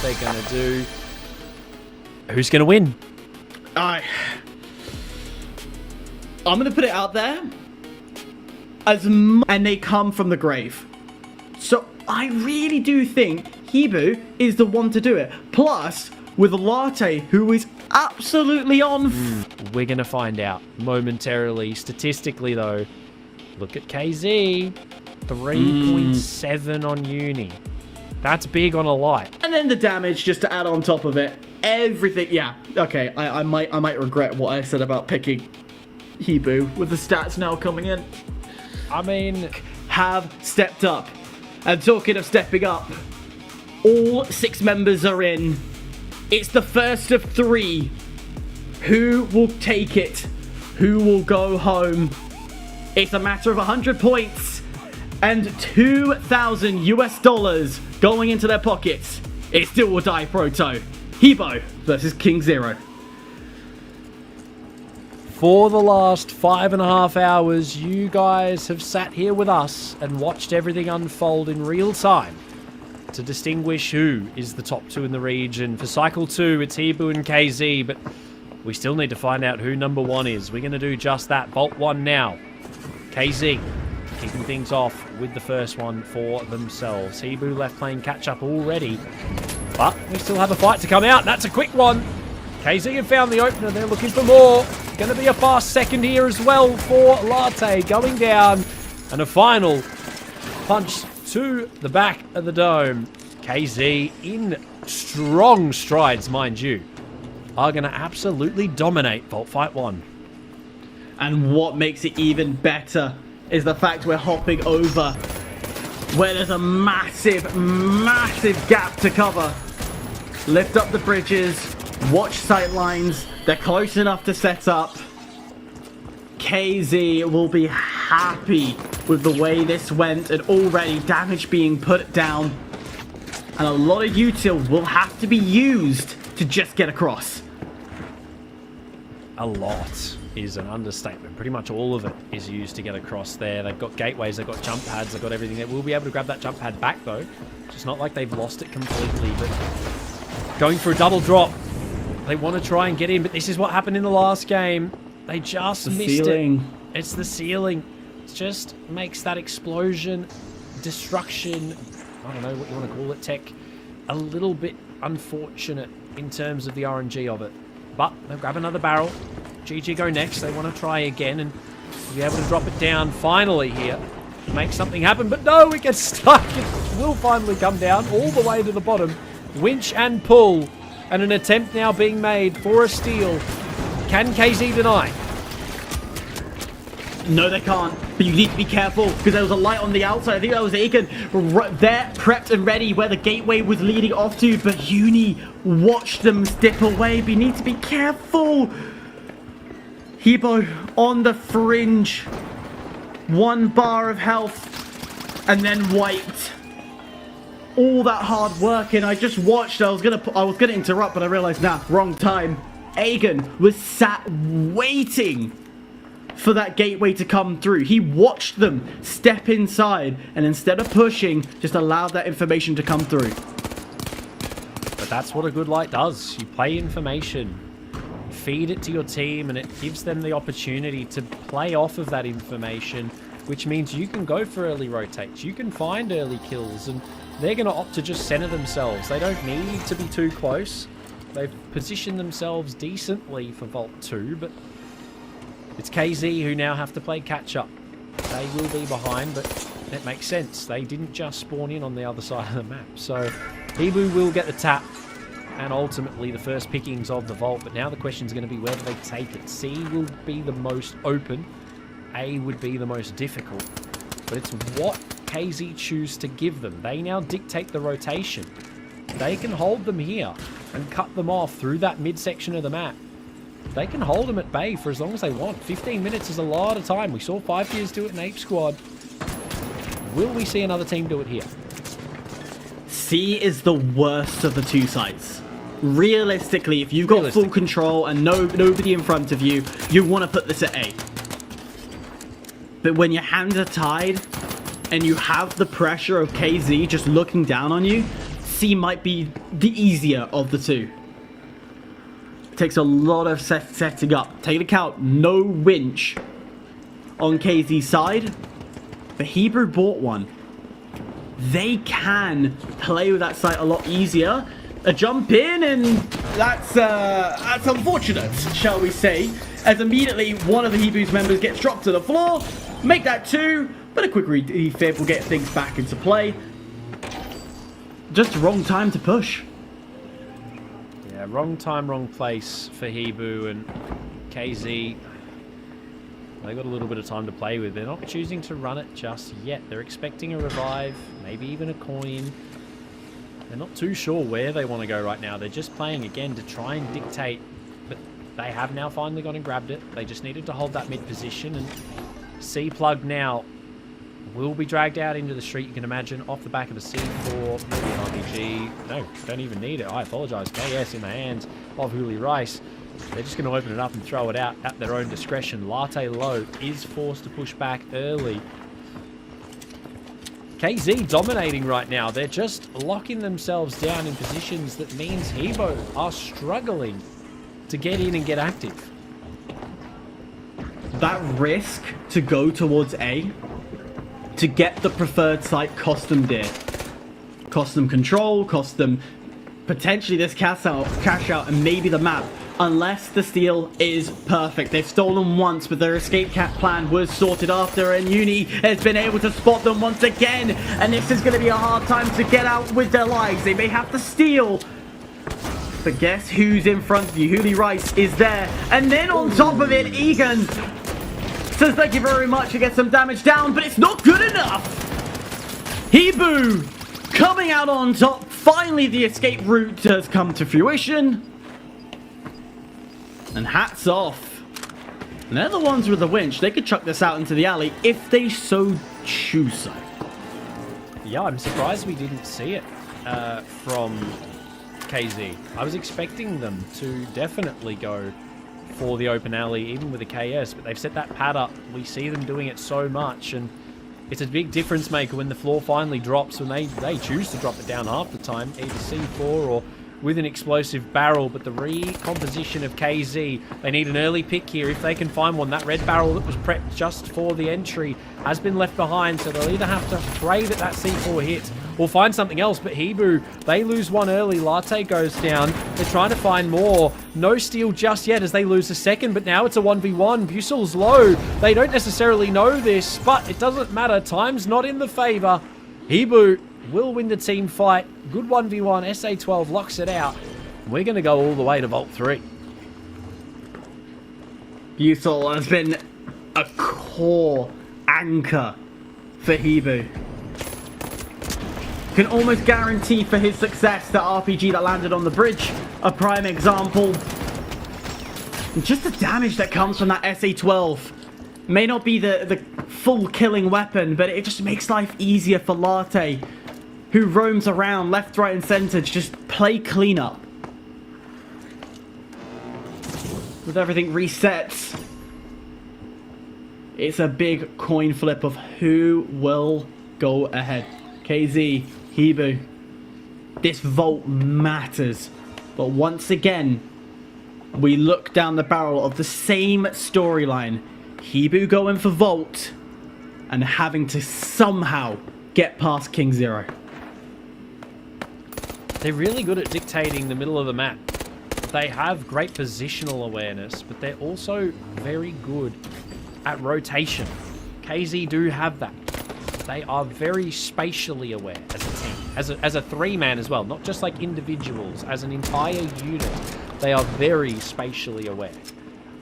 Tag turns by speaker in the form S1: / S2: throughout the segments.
S1: they're going to do. Who's going to win?
S2: I'm going to put it out there. And they come from the grave. So I really do think Hibu is the one to do it. Plus, with Latte, who is absolutely on.
S1: We're going to find out momentarily. Statistically, though, look at KZ. 3.7 on Uni. That's big on a light.
S2: And then the damage, just to add on top of it. Everything. Yeah, okay. I might regret what I said about picking Hibu with the stats now coming in.
S1: I mean,
S2: have stepped up. And talking of stepping up, all 6 members are in. It's the first of 3. Who will take it? Who will go home? It's a matter of 100 points and $2,000 going into their pockets. It's do or die Proto. Hebo versus King Zero.
S1: For the last 5.5 hours, you guys have sat here with us and watched everything unfold in real time to distinguish who is the top 2 in the region. For Cycle 2, it's Hibu and KZ, but we still need to find out who number 1 is. We're going to do just that. Vault 1 now. KZ kicking things off with the first one for themselves. Hibu left playing catch-up already, but we still have a fight to come out. That's a quick one. KZ have found the opener. They're looking for more. Going to be a fast second here as well for Latte going down. And a final punch to the back of the dome. KZ in strong strides, mind you, are going to absolutely dominate Vault Fight 1.
S2: And what makes it even better is the fact we're hopping over where there's a massive, massive gap to cover. Lift up the bridges, watch sight lines. They're close enough to set up. KZ will be happy with the way this went and already damage being put down. And a lot of util will have to be used to just get across.
S1: A lot is an understatement. Pretty much all of it is used to get across there. They've got gateways, they've got jump pads, they've got everything. They will be able to grab that jump pad back though. It's not like they've lost it completely, but going for a double drop. They want to try and get in, but this is what happened in the last game. They just missed it. It's the ceiling. It just makes that explosion, destruction, I don't know what you want to call it, tech, a little bit unfortunate in terms of the RNG of it. But they'll grab another barrel. GG go next. They want to try again and be able to drop it down finally here. Make something happen, but no, it gets stuck. It will finally come down all the way to the bottom. Winch and pull. And an attempt now being made for a steal. Can KZ deny?
S2: No, they can't. But you need to be careful because there was a light on the outside. I think that was Aiken there, prepped and ready where the gateway was leading off to. But Uni watched them dip away. But you need to be careful. Hebo on the fringe. 1 bar of health and then wiped. All that hard work, and I just watched. I was gonna interrupt, but I realized, nah, wrong time. Aegon was sat waiting for that gateway to come through. He watched them step inside, and instead of pushing, just allowed that information to come through.
S1: But that's what a good light does. You play information, feed it to your team, and it gives them the opportunity to play off of that information, which means you can go for early rotates, you can find early kills, and they're going to opt to just center themselves. They don't need to be too close. They've positioned themselves decently for Vault 2, but it's KZ who now have to play catch-up. They will be behind, but it makes sense. They didn't just spawn in on the other side of the map. So Hibu will get the tap and ultimately the first pickings of the Vault, but now the question is going to be where do they take it? C will be the most open. A would be the most difficult. But it's what KZ choose to give them. They now dictate the rotation. They can hold them here and cut them off through that midsection of the map. They can hold them at bay for as long as they want. 15 minutes is a lot of time. We saw 5 Gears do it in Ape Squad. Will we see another team do it here?
S2: C is the worst of the 2 sides. Realistically, if you've got full control and nobody in front of you, you want to put this at A. But when your hands are tied and you have the pressure of KZ just looking down on you, C might be the easier of the two. It takes a lot of setting up. Take into account, no winch on KZ's side, but Hebrew bought one. They can play with that site a lot easier. A jump in, and that's unfortunate, shall we say, as immediately one of the Hebrews members gets dropped to the floor. Make that 2, but a quick refib will get things back into play. Just the wrong time to push.
S1: Yeah, wrong time, wrong place for Hebu and KZ. They got a little bit of time to play with. They're not choosing to run it just yet. They're expecting a revive, maybe even a coin. They're not too sure where they want to go right now. They're just playing again to try and dictate, but they have now finally gone and grabbed it. They just needed to hold that mid position, and C-Plug now will be dragged out into the street, you can imagine, off the back of a C4, maybe an RPG. No, don't even need it. I apologize. KS in the hands of Hooli Rice. They're just going to open it up and throw it out at their own discretion. Latte Low is forced to push back early. KZ dominating right now. They're just locking themselves down in positions that means Hebo are struggling to get in and get active.
S2: That risk to go towards A, to get the preferred site, cost them dear. Cost them control, cost them potentially this cash out, and maybe the map. Unless the steal is perfect. They've stolen once, but their escape plan was sorted after, and Uni has been able to spot them once again. And this is going to be a hard time to get out with their lives. They may have to steal. But guess who's in front of you? Hooli Rice is there. And then on top of it, Egan says thank you very much to get some damage down, but it's not good enough. Hebu coming out on top. Finally, the escape route has come to fruition. And hats off. And they're the ones with the winch. They could chuck this out into the alley if they so choose so.
S1: Yeah, I'm surprised we didn't see it from KZ. I was expecting them to definitely go for the open alley, even with the KS, but they've set that pad up. We see them doing it so much, and it's a big difference maker when the floor finally drops, when they choose to drop it down half the time, either C4 or with an explosive barrel. But the recomposition of KZ, they need an early pick here if they can find one. That red barrel that was prepped just for the entry has been left behind, so they'll either have to pray that that C4 hits or find something else. But Hebu, they lose one early. Latte goes down. They're trying to find more. No steal just yet as they lose a second, but now it's a 1v1. Busel's low. They don't necessarily know this, but it doesn't matter. Time's not in the favor. Hebu will win the team fight. Good 1v1. SA12 locks it out. We're going to go all the way to Vault 3.
S2: Busel has been a core anchor for Hebu. Can almost guarantee for his success the RPG that landed on the bridge. A prime example. And just the damage that comes from that SA12 may not be the full killing weapon, but it just makes life easier for Latte, who roams around left, right, and center to just play cleanup. With everything resets, it's a big coin flip of who will go ahead. KZ, Hebu. This vault matters. But once again, we look down the barrel of the same storyline. Hebu going for vault and having to somehow get past King Zero.
S1: They're really good at dictating the middle of the map. They have great positional awareness, but they're also very good at rotation. KZ do have that. They are very spatially aware as a team, as a three-man as well, not just like individuals, as an entire unit. They are very spatially aware,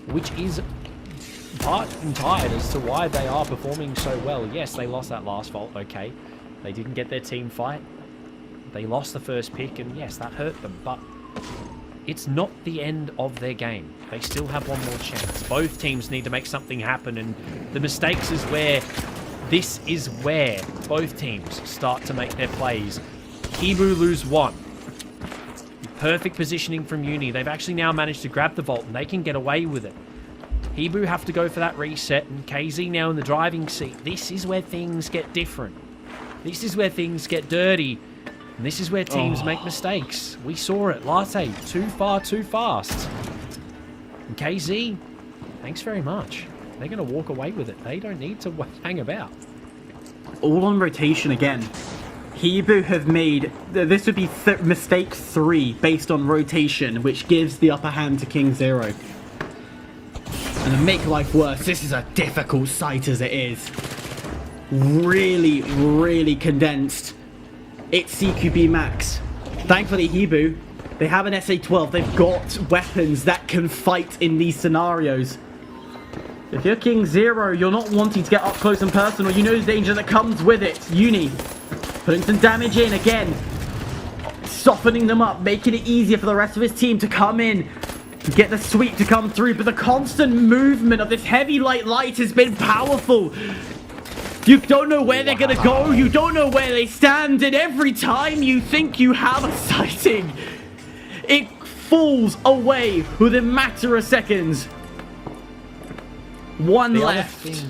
S1: which is part entire as to why they are performing so well. Yes, they lost that last vault, okay. They didn't get their team fight. They lost the first pick, and yes, that hurt them, but it's not the end of their game. They still have one more chance. Both teams need to make something happen, and the mistakes is where... This is where both teams start to make their plays. Hebu lose one. Perfect positioning from Uni. They've actually now managed to grab the vault, and they can get away with it. Hebu have to go for that reset, and KZ now in the driving seat. This is where things get different. This is where things get dirty. And this is where teams make mistakes. We saw it. Latte, too far, too fast. And KZ, thanks very much. They're going to walk away with it. They don't need to hang about.
S2: All on rotation again. Hebrew have made, this would be mistake 3 based on rotation, which gives the upper hand to King Zero. And to make life worse, this is a difficult site as it is. Really, really condensed. It's CQB max. Thankfully, Hebrew, they have an SA-12. They've got weapons that can fight in these scenarios. If you're King Zero, you're not wanting to get up close and personal. You know the danger that comes with it. Uni, putting some damage in again. Softening them up, making it easier for the rest of his team to come in. Get the sweep to come through. But the constant movement of this heavy light has been powerful. You don't know where they're going to go. You don't know where they stand. And every time you think you have a sighting, it falls away within a matter of seconds. One left.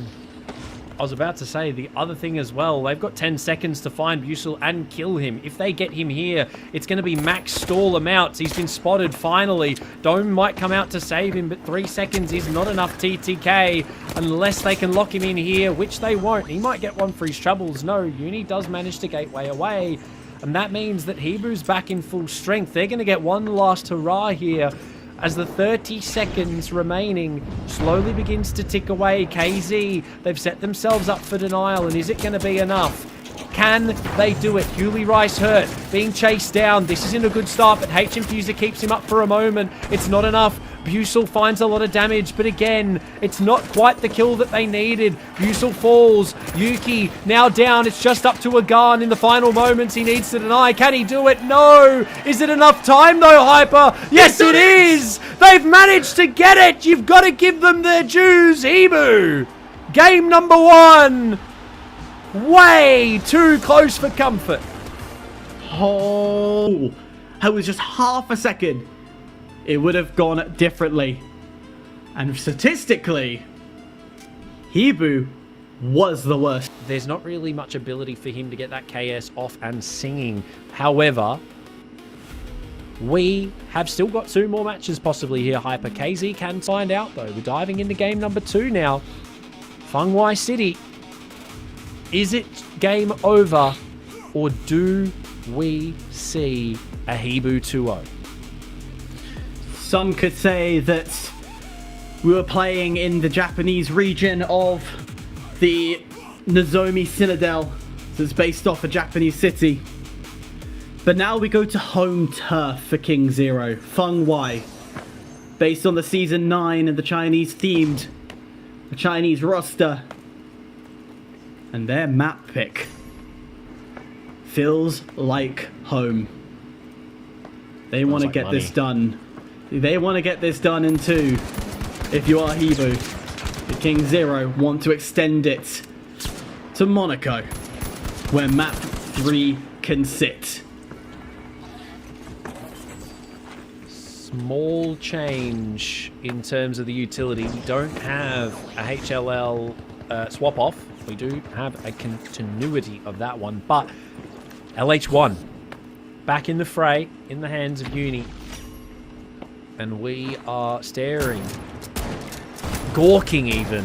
S1: I was about to say, the other thing as well, they've got 10 seconds to find Busil and kill him. If they get him here, it's going to be max stall amounts. He's been spotted finally. Dome might come out to save him, but 3 seconds is not enough TTK unless they can lock him in here, which they won't. He might get one for his troubles. No, Uni does manage to gateway away, and that means that Hebrew's back in full strength. They're going to get one last hurrah here as the 30 seconds remaining slowly begins to tick away. KZ, they've set themselves up for denial, and is it going to be enough? Can they do it? Hewley Rice hurt, being chased down. This isn't a good start, but H-Infuser keeps him up for a moment. It's not enough. Busil finds a lot of damage, but again, it's not quite the kill that they needed. Busil falls. Yuki now down. It's just up to a gun in the final moments. He needs to deny. Can he do it? No. Is it enough time though, Hyper? Yes, it is. They've managed to get it. You've got to give them their dues. Ebu. Game number 1. Way too close for comfort.
S2: Oh, that was just half a second. It would have gone differently. And statistically, Hebrew was the worst.
S1: There's not really much ability for him to get that KS off and singing. However, we have still got 2 more matches possibly here. Hyper KZ can find out though. We're diving into game number 2 now. Fengwai City. Is it game over, or do we see a Hebrew 2-0?
S2: Some could say that we were playing in the Japanese region of the Nozomi Citadel, that's based off a Japanese city. But now we go to home turf for King Zero, Fengwai, based on the Season 9 and the Chinese themed, the Chinese roster. And their map pick feels like home. They want to get this done. They want to get this done in 2. If you are Hebrew, the King Zero want to extend it to Monaco, where map 3 can sit.
S1: Small change in terms of the utility. We don't have a HLL swap off. We do have a continuity of that one, but LH1 back in the fray in the hands of Uni. And we are staring, gawking even,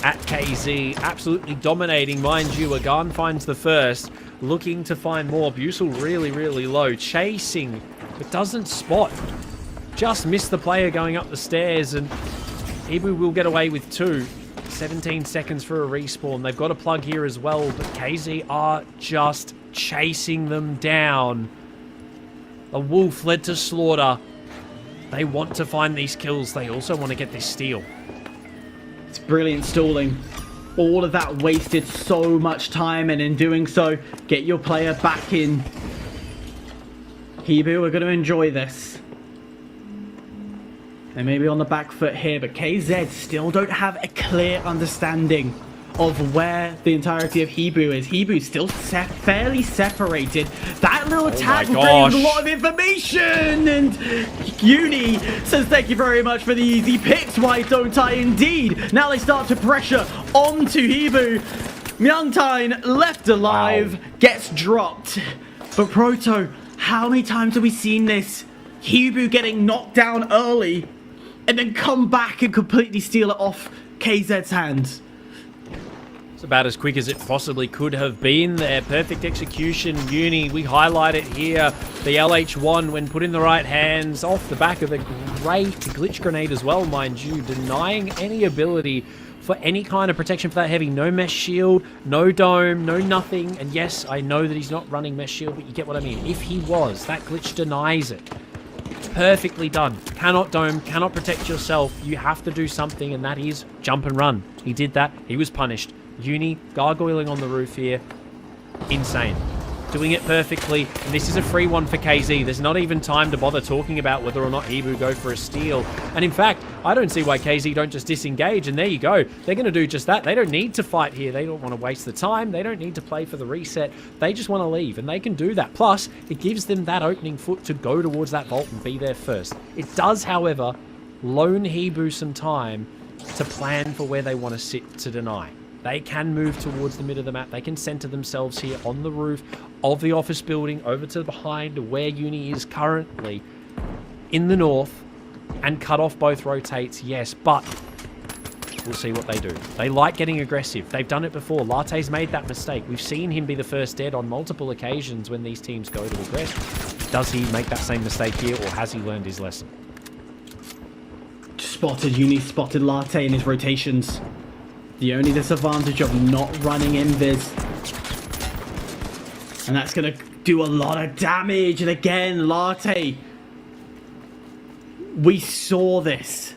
S1: at KZ, absolutely dominating, mind you. Agan finds the first, looking to find more. Busil really, really low, chasing, but doesn't spot. Just missed the player going up the stairs, and Ibu will get away with 2. 17 seconds for a respawn. They've got a plug here as well, but KZ are just chasing them down. A wolf led to slaughter. They want to find these kills. They also want to get this steal.
S2: It's brilliant stalling. All of that wasted so much time, and in doing so, get your player back in. Hebrew are going to enjoy this. They may be on the back foot here, but KZ still don't have a clear understanding of where the entirety of Hebrew is. Hebrew's still fairly separated. That little tag will bring a lot of information, and Uni says thank you very much for the easy picks. Why don't I indeed? Now they start to pressure onto Hebrew. Myungtine left alive, gets dropped. But Proto, how many times have we seen this? Hibu getting knocked down early and then come back and completely steal it off KZ's hands.
S1: It's about as quick as it possibly could have been there. Perfect execution. Uni, we highlight it here. The LH1, when put in the right hands, off the back of a great glitch grenade as well, mind you, denying any ability for any kind of protection for that heavy. No mesh shield, no dome, no nothing. And yes, I know that he's not running mesh shield, but you get what I mean. If he was, that glitch denies it. Perfectly done. Cannot dome, cannot protect yourself. You have to do something, and that is jump and run. He did that. He was punished. Uni gargoyling on the roof here. Insane. Doing it perfectly. And this is a free one for KZ. There's not even time to bother talking about whether or not Hibu go for a steal. And in fact, I don't see why KZ don't just disengage. And there you go. They're going to do just that. They don't need to fight here. They don't want to waste the time. They don't need to play for the reset. They just want to leave. And they can do that. Plus, it gives them that opening foot to go towards that vault and be there first. It does, however, loan Hibu some time to plan for where they want to sit to deny. They can move towards the mid of the map. They can center themselves here on the roof of the office building over to behind where Uni is currently in the north and cut off both rotates, yes, but we'll see what they do. They like getting aggressive. They've done it before. Latte's made that mistake. We've seen him be the first dead on multiple occasions when these teams go to aggress. Does he make that same mistake here, or has he learned his lesson?
S2: Spotted Uni, spotted Latte in his rotations. The only disadvantage of not running invis. And that's going to do a lot of damage. And again, Latte. We saw this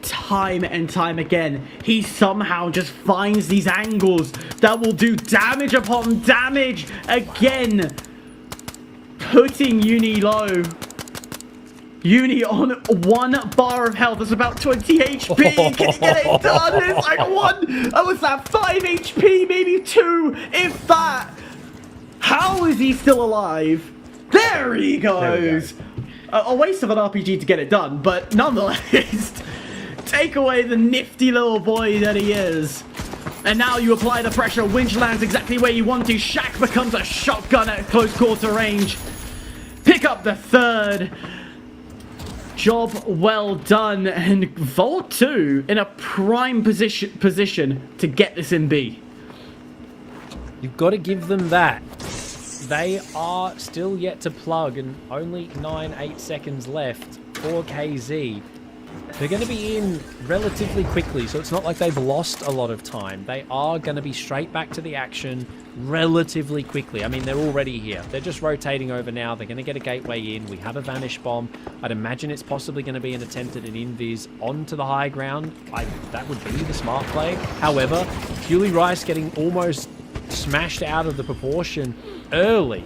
S2: time and time again. He somehow just finds these angles that will do damage upon damage. Again, putting Uni low. Uni on 1 bar of health. That's about 20 HP. Can he get it done? It's like 1. Oh, was that 5 HP? Maybe 2, if that. How is he still alive? There he goes. A waste of an RPG to get it done, but nonetheless, take away the nifty little boy that he is. And now you apply the pressure. Winch lands exactly where you want to. Shaq becomes a shotgun at close quarter range. Pick up the 3rd. Job well done, and Vault 2 in a prime position to get this in B.
S1: You've got to give them that. They are still yet to plug, and only 9-8 seconds left for KZ. They're going to be in relatively quickly, so it's not like they've lost a lot of time. They are going to be straight back to the action relatively quickly. I mean, they're already here. They're just rotating over now. They're going to get a gateway in. We have a Vanish Bomb. I'd imagine it's possibly going to be an attempt at an invis onto the high ground. That would be the smart play. However, Huey Rice getting almost smashed out of the proportion early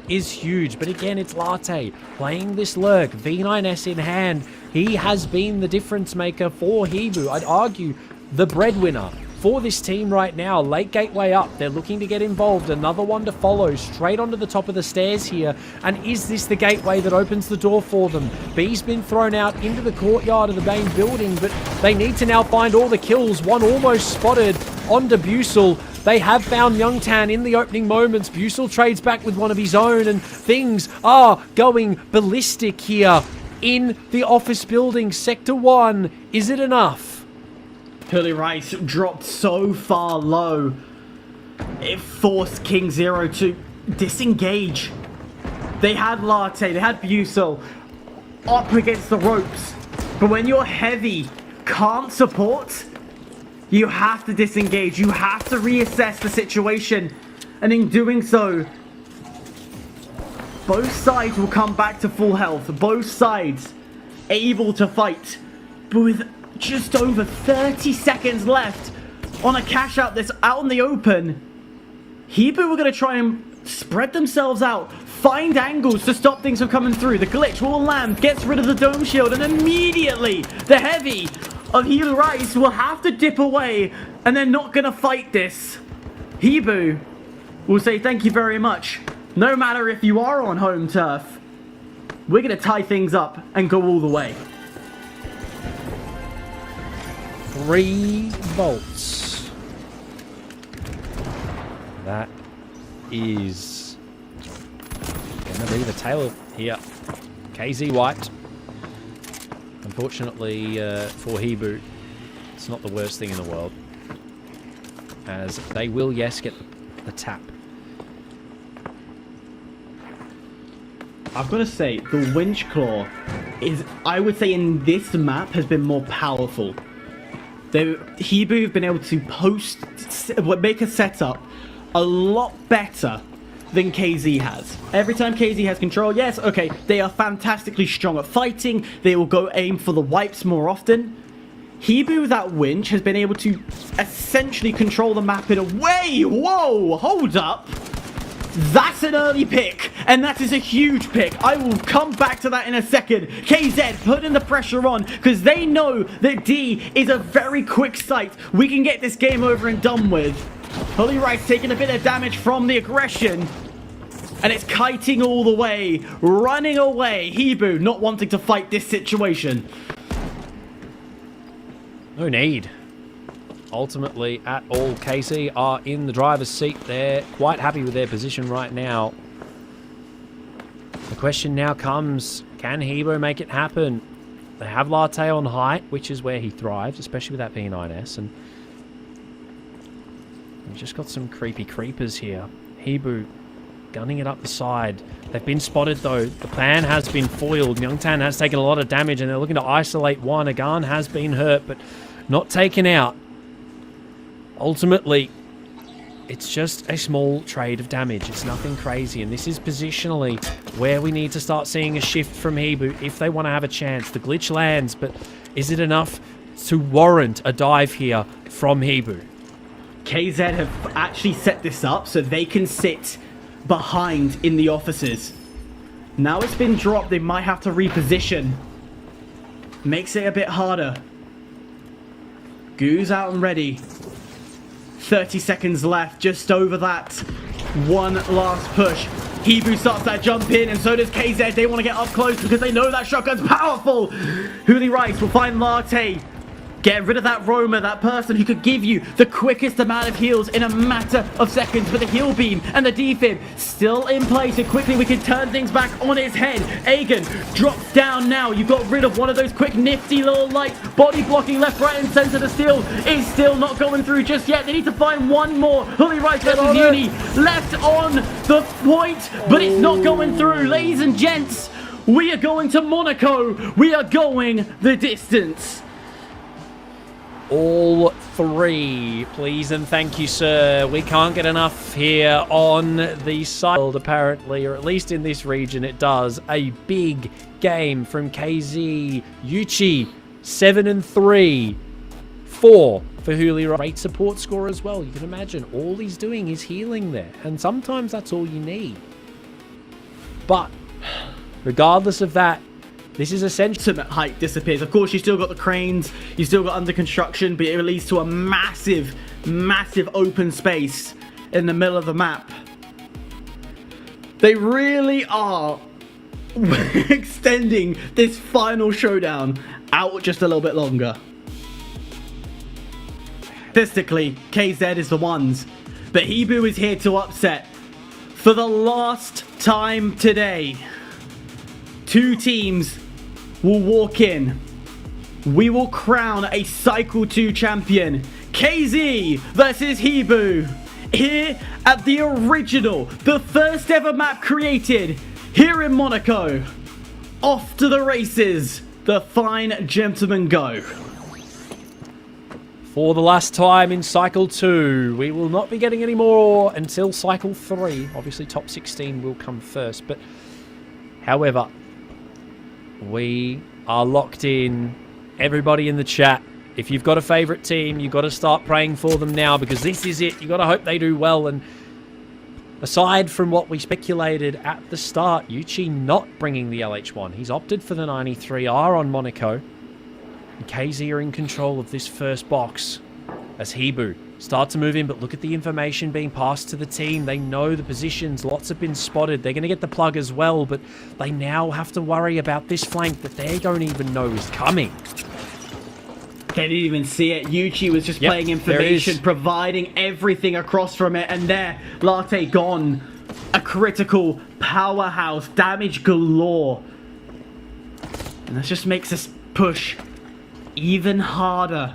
S1: is huge. But again, it's Latte playing this lurk, V9S in hand. He has been the difference maker for Hibu. I'd argue the breadwinner for this team right now. Late gateway up. They're looking to get involved. Another one to follow straight onto the top of the stairs here. And is this the gateway that opens the door for them? B's been thrown out into the courtyard of the main building, but they need to now find all the kills. One almost spotted onto Busel. They have found Youngtan in the opening moments. Busel trades back with one of his own, and things are going ballistic here in the office building. Sector 1, is it enough?
S2: Hurley Rice dropped so far low. It forced King Zero to disengage. They had Latte, they had Busel up against the ropes. But when you're heavy, can't support, you have to disengage. You have to reassess the situation. And in doing so, both sides will come back to full health. Both sides able to fight. But with just over 30 seconds left on a cash out that's out in the open, Hibu were going to try and spread themselves out, find angles to stop things from coming through. The glitch will land, gets rid of the dome shield, and immediately the heavy of Heel Rice will have to dip away, and they're not going to fight this. Hibu will say thank you very much. No matter if you are on home turf, we're going to tie things up and go all the way.
S1: 3 volts. That is Gonna be the tail here. KZ White. Unfortunately for Hebu, it's not the worst thing in the world. As they will, yes, get the tap.
S2: I've got to say, the Winch Claw is, I would say, in this map has been more powerful. Hebu have been able to make a setup a lot better than KZ has. Every time KZ has control, yes, okay, they are fantastically strong at fighting. They will go aim for the wipes more often. Hebu, that winch, has been able to essentially control the map in a way. Whoa, hold up. That's an early pick, and that is a huge pick. I will come back to that in a second. KZ putting the pressure on because they know that D is a very quick site. We can get this game over and done with. Holy Rice taking a bit of damage from the aggression, and it's kiting all the way, running away. Hebu not wanting to fight this situation.
S1: No need. Ultimately, at all, KC are in the driver's seat. They're quite happy with their position right now. The question now comes, can Hebo make it happen? They have Latte on height, which is where he thrives, especially with that P9S, and we've just got some creepy creepers here. Hebu gunning it up the side. They've been spotted though. The plan has been foiled. Myungtan has taken a lot of damage and they're looking to isolate one. Agan has been hurt, but not taken out. Ultimately, it's just a small trade of damage. It's nothing crazy, and this is positionally where we need to start seeing a shift from Hebu if they want to have a chance. The glitch lands, but is it enough to warrant a dive here from Hebu?
S2: KZ have actually set this up so they can sit behind in the offices. Now it's been dropped, they might have to reposition. Makes it a bit harder. Goo's out and ready. 30 seconds left, just over that. One last push. Hebu starts that jump in, and so does KZ. They want to get up close because they know that shotgun's powerful. Hooli Rice will find Latte. Get rid of that roamer, that person who could give you the quickest amount of heals in a matter of seconds. But the heal beam and the defib still in place, and quickly we can turn things back on its head. Agan drops down now. You got rid of one of those quick nifty little lights. Body blocking left, right and center. The steal is still not going through just yet. They need to find one more. Hooli Rice versus Uni left on the point, but it's not going through. Ladies and gents, we are going to Monaco. We are going the distance.
S1: All three, please and thank you, sir. We can't get enough here on the side, apparently, or at least in this region it does. A big game from KZ. Yuchi, 7-3. 4 for Hooli. Great support score as well. You can imagine all he's doing is healing there, and sometimes that's all you need. But regardless of that, this is essential.
S2: Ultimate height disappears. Of course, you still got the cranes, you still got under construction, but it leads to a massive, massive open space in the middle of the map. They really are extending this final showdown out just a little bit longer. Statistically, KZ is the ones, but Hebu is here to upset for the last time today. Two teams will walk in. We will crown a Cycle 2 champion. KZ versus Hebu. Here at the original, the first ever map created here in Monaco. Off to the races. The fine gentlemen go.
S1: For the last time in Cycle 2. We will not be getting any more until Cycle 3. Obviously, top 16 will come first. But, however, we are locked in. Everybody in the chat, if you've got a favorite team, you've got to start praying for them now, because this is it. You've got to hope they do well. And aside from what we speculated at the start, Yuchi not bringing the LH1. He's opted for the 93R on Monaco. And KZ are in control of this first box as Hebu start to move in, but look at the information being passed to the team. They know the positions. Lots have been spotted. They're going to get the plug as well, but they now have to worry about this flank that they don't even know is coming.
S2: They didn't even see it. Yuchi was just playing information, providing everything across from it, and there, Latte gone. a critical powerhouse, damage galore. And this just makes this push even harder.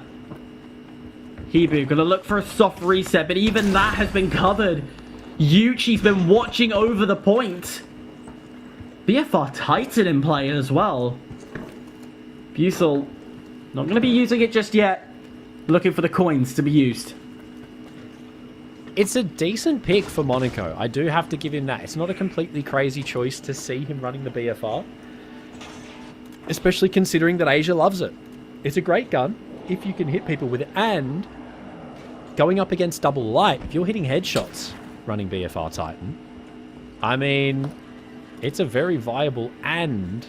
S2: Hibu gonna look for a soft reset, but even that has been covered. Yuchi's been watching over the point. BFR Titan in play as well. Busel not gonna be using it just yet. Looking for the coins to be used.
S1: It's a decent pick for Monaco. I do have to give him that. It's not a completely crazy choice to see him running the BFR. Especially considering that Asia loves it. It's a great gun if you can hit people with it. And going up against double light, if you're hitting headshots running BFR Titan, I mean, it's a very viable and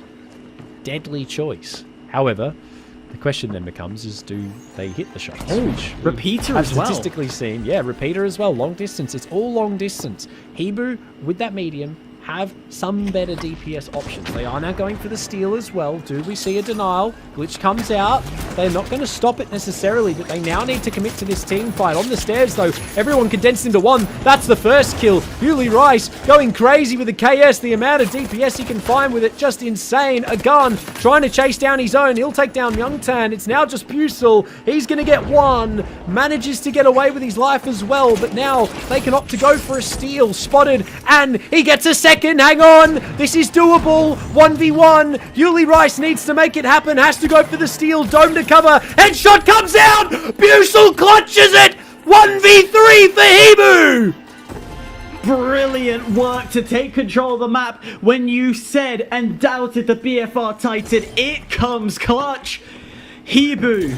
S1: deadly choice. However, the question then becomes is, do they hit the shots?
S2: Oh, repeater as well.
S1: Statistically seen, yeah, repeater as well. Long distance. It's all long distance. Hibu, with that medium, have some better DPS options. They are now going for the steal as well. Do we see a denial? Glitch comes out. They're not going to stop it necessarily, but they now need to commit to this team fight. On the stairs, though, everyone condensed into one. That's the first kill. Yuli Rice going crazy with the KS. The amount of DPS he can find with it, just insane. A gun trying to chase down his own. He'll take down Youngtan. It's now just Busel. He's going to get one. Manages to get away with his life as well, but now they can opt to go for a steal. Spotted, and he gets a second. Hang on. This is doable. 1v1. Yuli Rice needs to make it happen. Has to go for the steal. Dome to cover. Headshot comes out. Busel clutches it. 1v3 for Hibu.
S2: Brilliant work to take control of the map. When you said and doubted the BFR Titan, it comes clutch. Hibu.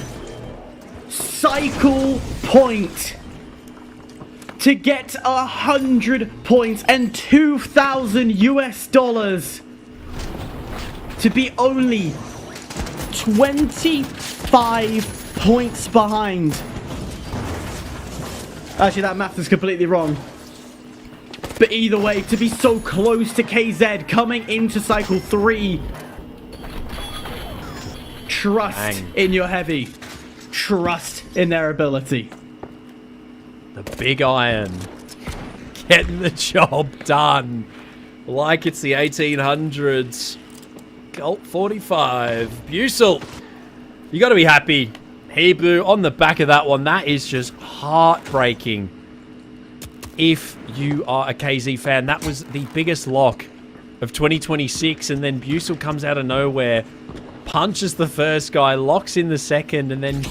S2: Cycle point. To get 100 points and 2,000 US dollars. To be only 25 points behind. Actually, that math is completely wrong. But either way, to be so close to KZ coming into cycle 3. Trust in your heavy. Trust in their ability.
S1: The big iron. Getting the job done. Like it's the 1800s. Colt 45. Busel. You got to be happy. Hibu on the back of that one. That is just heartbreaking. If you are a KZ fan, that was the biggest lock of 2026. And then Busel comes out of nowhere. Punches the first guy. Locks in the second. And then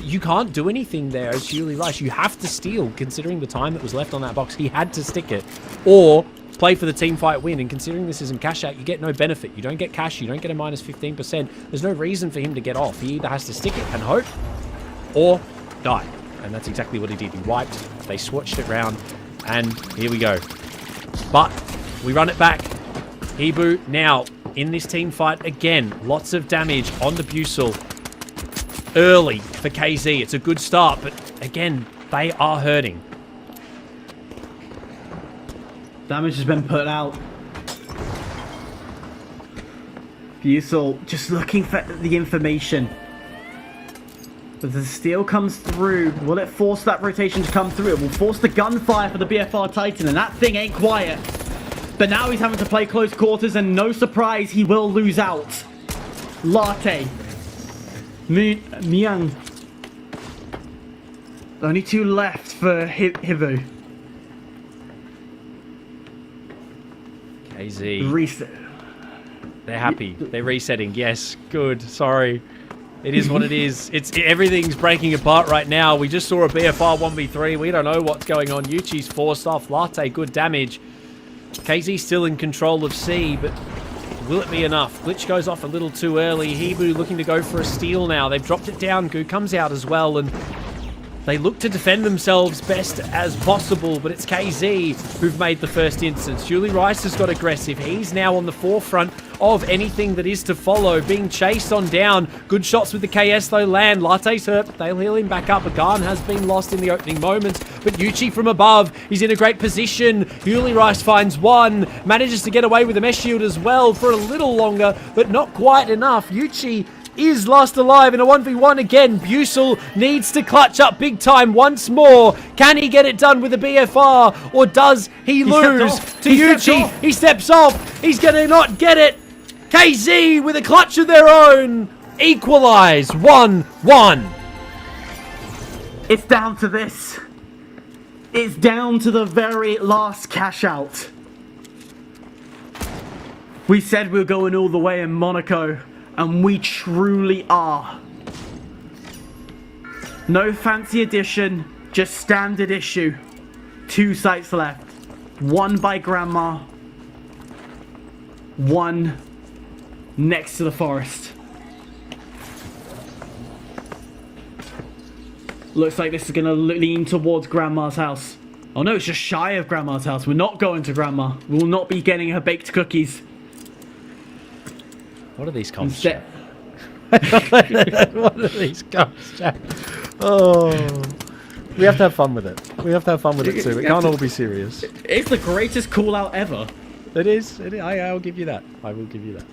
S1: you can't do anything there as Yuli Rice. You have to steal, considering the time that was left on that box. He had to stick it. Or play for the team fight win. And considering this isn't cash out, you get no benefit. You don't get cash. You don't get a minus 15%. There's no reason for him to get off. He either has to stick it and hope, or die. And that's exactly what he did. He wiped. They switched it round. And here we go. But we run it back. Hibu now in this team fight again. Lots of damage on the Busel. Early for KZ. It's a good start, but again, they are hurting.
S2: Damage has been put out. Busel just looking for the information. But the steal comes through. Will it force that rotation to come through? It will force the gunfire for the BFR Titan, and that thing ain't quiet. But now he's having to play close quarters, and no surprise, he will lose out. Latte. Myung. Only 2 left for Hibu.
S1: KZ.
S2: Reset.
S1: They're happy. They're resetting. Yes. Good. Sorry. It is what it is. Everything's breaking apart right now. We just saw a BFR 1v3. We don't know what's going on. Yuchi's forced off. Latte, good damage. KZ still in control of C, but will it be enough? Glitch goes off a little too early. Hibu looking to go for a steal now. They've dropped it down. Goo comes out as well, and they look to defend themselves best as possible, but it's KZ who've made the first instance. Yuli Rice has got aggressive. He's now on the forefront of anything that is to follow, being chased on down. Good shots with the KS though land. Latte's hurt. They'll heal him back up. A gun has been lost in the opening moments, but Yuchi from above, he's in a great position. Yuli Rice finds one, manages to get away with the mesh shield as well for a little longer, but not quite enough. Yuchi is last alive in a 1v1 again. Busel needs to clutch up big time once more. Can he get it done with the BFR, or does he lose to Yuchi? He steps off. He's going to not get it. KZ with a clutch of their own. Equalize 1-1.
S2: It's down to this. It's down to the very last cash out. We said we were going all the way in Monaco, and we truly are. No fancy addition, just standard issue. 2 sites left. One by Grandma. One next to the forest. Looks like this is going to lean towards Grandma's house. Oh no, it's just shy of Grandma's house. We're not going to Grandma. We will not be getting her baked cookies.
S1: What are these comps, Jack? What are these comps, Jack? Oh, we have to have fun with it. We have to have fun with it too. It can't all be serious.
S2: It's the greatest call out ever.
S1: It is. I'll give you that. I will give you that.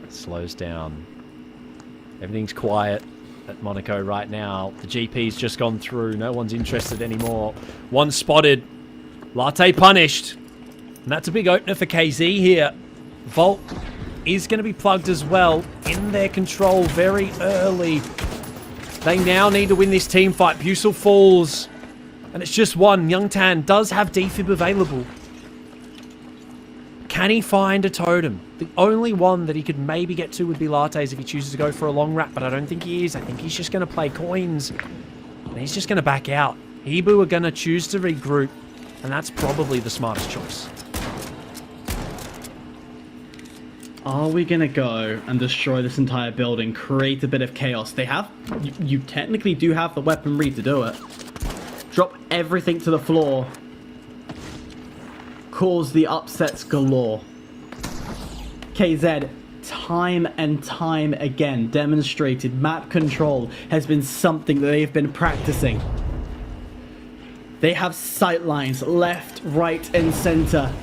S1: It slows down. Everything's quiet at Monaco right now. The GP's just gone through. No one's interested anymore. One spotted. Latte punished. And that's a big opener for KZ here. Vault is going to be plugged as well. In their control very early. They now need to win this team fight. Busel falls. And it's just one. Youngtan does have defib available. Can he find a totem? The only one that he could maybe get to would be Lattes if he chooses to go for a long wrap, but I don't think he is. I think he's just going to play coins. And he's just going to back out. Hebu are going to choose to regroup, and that's probably the smartest choice.
S2: Are we going to go and destroy this entire building, create a bit of chaos? They have... You technically do have the weaponry to do it. Drop everything to the floor. Cause the upsets galore. KZ, time and time again, demonstrated map control has been something that they've been practicing. They have sight lines left, right, and center.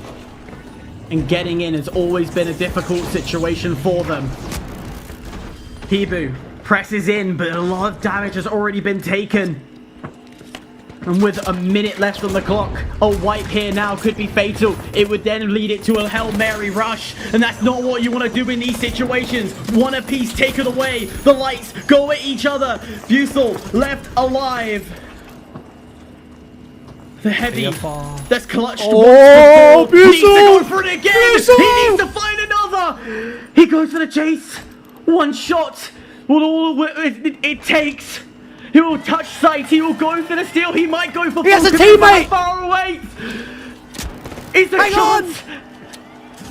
S2: And getting in has always been a difficult situation for them. Hebu presses in, but a lot of damage has already been taken. And with a minute left on the clock, a wipe here now could be fatal. It would then lead it to a Hail Mary rush. And that's not what you want to do in these situations. One apiece taken away. The lights go at each other. Busel left alive. The heavy that's clutched.
S1: Oh,
S2: Busel! He needs to go for it again. Busel! He needs to find another. He goes for the chase. One shot. All it takes. He will touch sight. He will go for the steal. He might go for.
S1: He has a teammate.
S2: Far away. Is there
S1: Hang
S2: chance?
S1: on.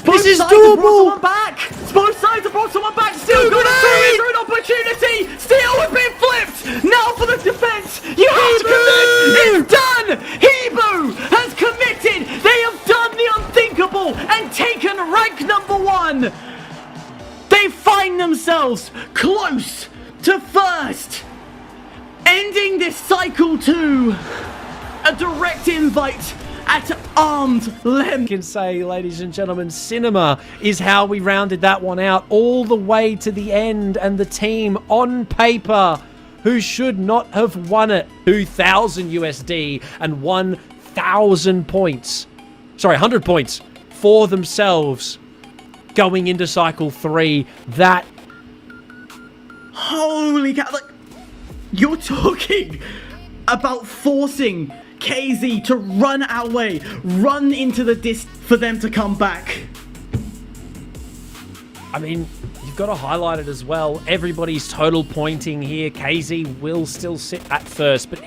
S2: Both
S1: This is
S2: sides have brought
S1: doable.
S2: someone back. Both sides have brought someone back. Still going through an opportunity. Steal has been flipped. Now for the defense. You have to commit. It's done. Hebu has committed. They have done the unthinkable and taken rank #1. They find themselves close to first. Ending this cycle 2. A direct invite at arm's length.
S1: I can say, ladies and gentlemen, cinema is how we rounded that one out all the way to the end, and the team on paper who should not have won it, 2,000 USD and 1,000 points. Sorry, 100 points for themselves going into cycle 3. That...
S2: Holy cow, like, you're talking about forcing KZ to run our way, run into the disc for them to come back.
S1: I mean, you've got to highlight it as well. Everybody's total pointing here. KZ will still sit at first, but